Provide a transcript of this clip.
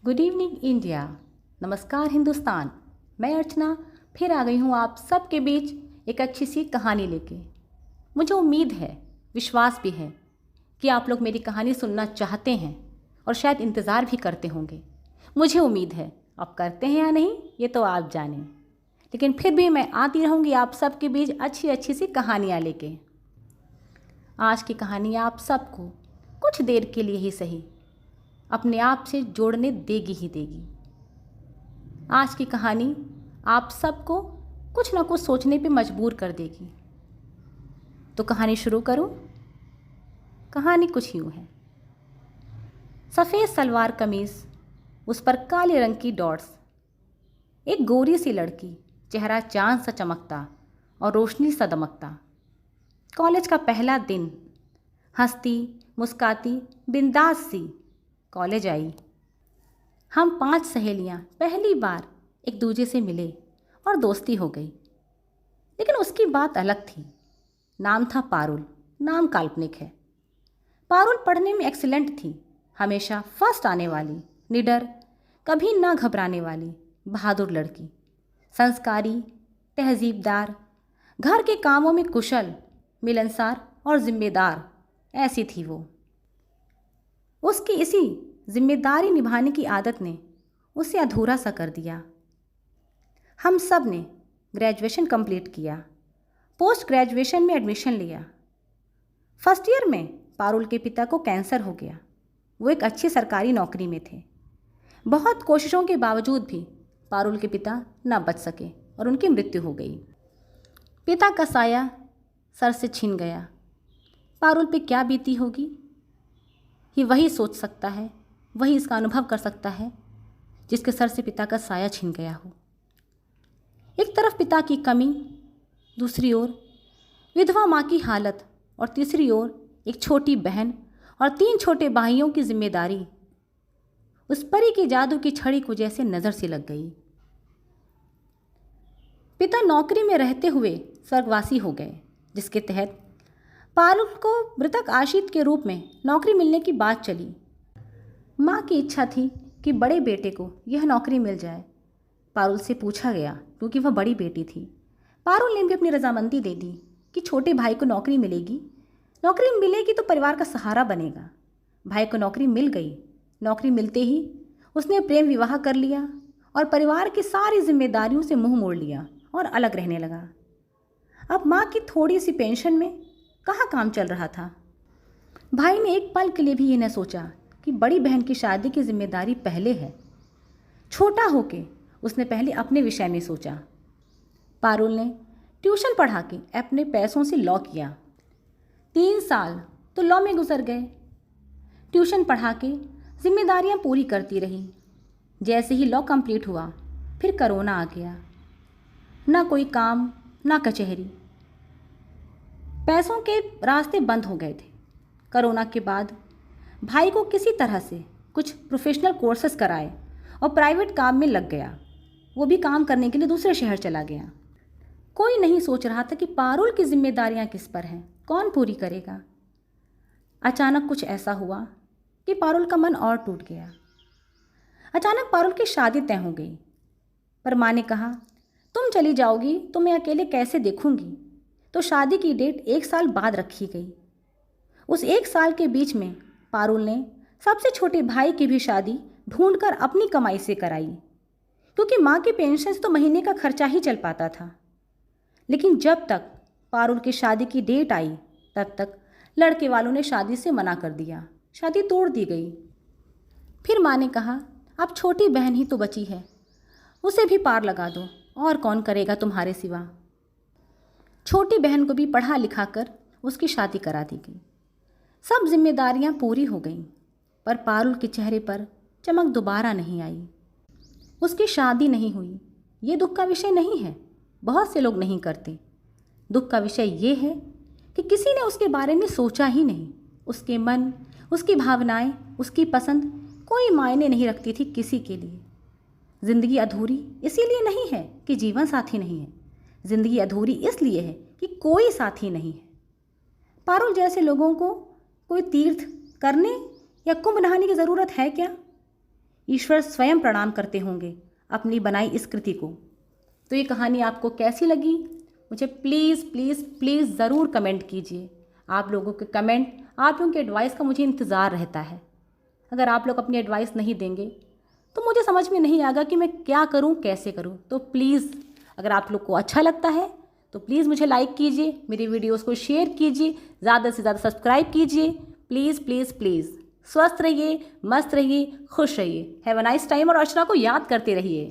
Good evening India. नमस्कार हिंदुस्तान। मैं अर्चना फिर आ गई हूँ आप सबके बीच एक अच्छी सी कहानी लेके। मुझे उम्मीद है, विश्वास भी है कि आप लोग मेरी कहानी सुनना चाहते हैं और शायद इंतज़ार भी करते होंगे। मुझे उम्मीद है, आप करते हैं या नहीं ये तो आप जानें, लेकिन फिर भी मैं आती रहूँगी आप सबके बीच अच्छी अच्छी सी कहानियाँ लेके। आज की कहानी आप सबको कुछ देर के लिए ही सही अपने आप से जोड़ने देगी ही देगी। आज की कहानी आप सबको कुछ ना कुछ सोचने पे मजबूर कर देगी। तो कहानी शुरू करूं? कहानी कुछ यूं है। सफ़ेद सलवार कमीज़, उस पर काले रंग की डॉट्स, एक गोरी सी लड़की, चेहरा चांद सा चमकता और रोशनी सा दमकता। कॉलेज का पहला दिन, हंसती मुस्काती बिंदास सी कॉलेज आई। हम 5 सहेलियां पहली बार एक दूजे से मिले और दोस्ती हो गई। लेकिन उसकी बात अलग थी। नाम था पारुल। नाम काल्पनिक है। पारुल पढ़ने में एक्सीलेंट थी, हमेशा फर्स्ट आने वाली, निडर, कभी ना घबराने वाली, बहादुर लड़की, संस्कारी, तहजीबदार, घर के कामों में कुशल, मिलनसार और जिम्मेदार, ऐसी थी वो। उसकी इसी जिम्मेदारी निभाने की आदत ने उसे अधूरा सा कर दिया। हम सब ने ग्रेजुएशन कंप्लीट किया, पोस्ट ग्रेजुएशन में एडमिशन लिया। फर्स्ट ईयर में पारुल के पिता को कैंसर हो गया। वो एक अच्छी सरकारी नौकरी में थे। बहुत कोशिशों के बावजूद भी पारुल के पिता न बच सके और उनकी मृत्यु हो गई। पिता का साया सर से छिन गया। पारुल पे क्या बीती होगी, ये वही सोच सकता है, वही इसका अनुभव कर सकता है जिसके सर से पिता का साया छिन गया हो। एक तरफ पिता की कमी, दूसरी ओर विधवा माँ की हालत और तीसरी ओर एक छोटी बहन और 3 छोटे भाइयों की जिम्मेदारी। उस परी के जादू की छड़ी को जैसे नज़र से लग गई। पिता नौकरी में रहते हुए स्वर्गवासी हो गए, जिसके तहत पारुल को मृतक आश्रित के रूप में नौकरी मिलने की बात चली। माँ की इच्छा थी कि बड़े बेटे को यह नौकरी मिल जाए। पारुल से पूछा गया, क्योंकि वह बड़ी बेटी थी। पारुल ने भी अपनी रजामंदी दे दी कि छोटे भाई को नौकरी मिलेगी। नौकरी मिलेगी तो परिवार का सहारा बनेगा। भाई को नौकरी मिल गई। नौकरी मिलते ही उसने प्रेम विवाह कर लिया और परिवार की सारी जिम्मेदारियों से मुंह मोड़ लिया और अलग रहने लगा। अब माँ की थोड़ी सी पेंशन में कहाँ काम चल रहा था। भाई ने एक पल के लिए भी ये न सोचा कि बड़ी बहन की शादी की जिम्मेदारी पहले है। छोटा होके उसने पहले अपने विषय में सोचा। पारुल ने ट्यूशन पढ़ा के अपने पैसों से लॉ किया। 3 साल तो लॉ में गुजर गए। ट्यूशन पढ़ा के जिम्मेदारियां पूरी करती रही। जैसे ही लॉ कंप्लीट हुआ, फिर कोरोना आ गया। ना कोई काम, ना कचहरी। पैसों के रास्ते बंद हो गए थे। कोरोना के बाद भाई को किसी तरह से कुछ प्रोफेशनल कोर्सेज कराए और प्राइवेट काम में लग गया। वो भी काम करने के लिए दूसरे शहर चला गया। कोई नहीं सोच रहा था कि पारुल की जिम्मेदारियां किस पर हैं, कौन पूरी करेगा। अचानक कुछ ऐसा हुआ कि पारुल का मन और टूट गया। अचानक पारुल की शादी तय हो गई, पर माँ ने कहा, तुम चली जाओगी तो मैं अकेले कैसे देखूंगी। तो शादी की डेट 1 साल बाद रखी गई। उस 1 साल के बीच में पारुल ने सबसे छोटे भाई की भी शादी ढूंढकर अपनी कमाई से कराई, क्योंकि माँ की पेंशन से तो महीने का खर्चा ही चल पाता था। लेकिन जब तक पारुल की शादी की डेट आई, तब तक लड़के वालों ने शादी से मना कर दिया। शादी तोड़ दी गई। फिर माँ ने कहा, अब छोटी बहन ही तो बची है, उसे भी पार लगा दो, और कौन करेगा तुम्हारे सिवा। छोटी बहन को भी पढ़ा लिखा कर उसकी शादी करा दी गई। सब जिम्मेदारियां पूरी हो गईं, पर पारुल के चेहरे पर चमक दोबारा नहीं आई। उसकी शादी नहीं हुई, ये दुख का विषय नहीं है। बहुत से लोग नहीं करते। दुख का विषय ये है कि किसी ने उसके बारे में सोचा ही नहीं। उसके मन, उसकी भावनाएं, उसकी पसंद कोई मायने नहीं रखती थी किसी के लिए। जिंदगी अधूरी इसीलिए नहीं है कि जीवन साथी नहीं है। जिंदगी अधूरी इसलिए है कि कोई साथी नहीं है। पारुल जैसे लोगों को कोई तीर्थ करने या कुंभ नहाने की ज़रूरत है क्या? ईश्वर स्वयं प्रणाम करते होंगे अपनी बनाई इस कृति को। तो ये कहानी आपको कैसी लगी मुझे प्लीज़ प्लीज़ प्लीज़ ज़रूर कमेंट कीजिए। आप लोगों के कमेंट, आप लोगों के एडवाइस का मुझे इंतज़ार रहता है। अगर आप लोग अपनी एडवाइस नहीं देंगे तो मुझे समझ में नहीं आएगा कि मैं क्या करूं, कैसे करूं। तो प्लीज़ अगर आप लोग को अच्छा लगता है तो प्लीज़ मुझे लाइक कीजिए, मेरी वीडियोस को शेयर कीजिए, ज़्यादा से ज़्यादा सब्सक्राइब कीजिए। Please please please. स्वस्थ रहिए, मस्त रहिए, खुश रहिए। हैव अ नाइस टाइम और अर्चना को याद करते रहिए।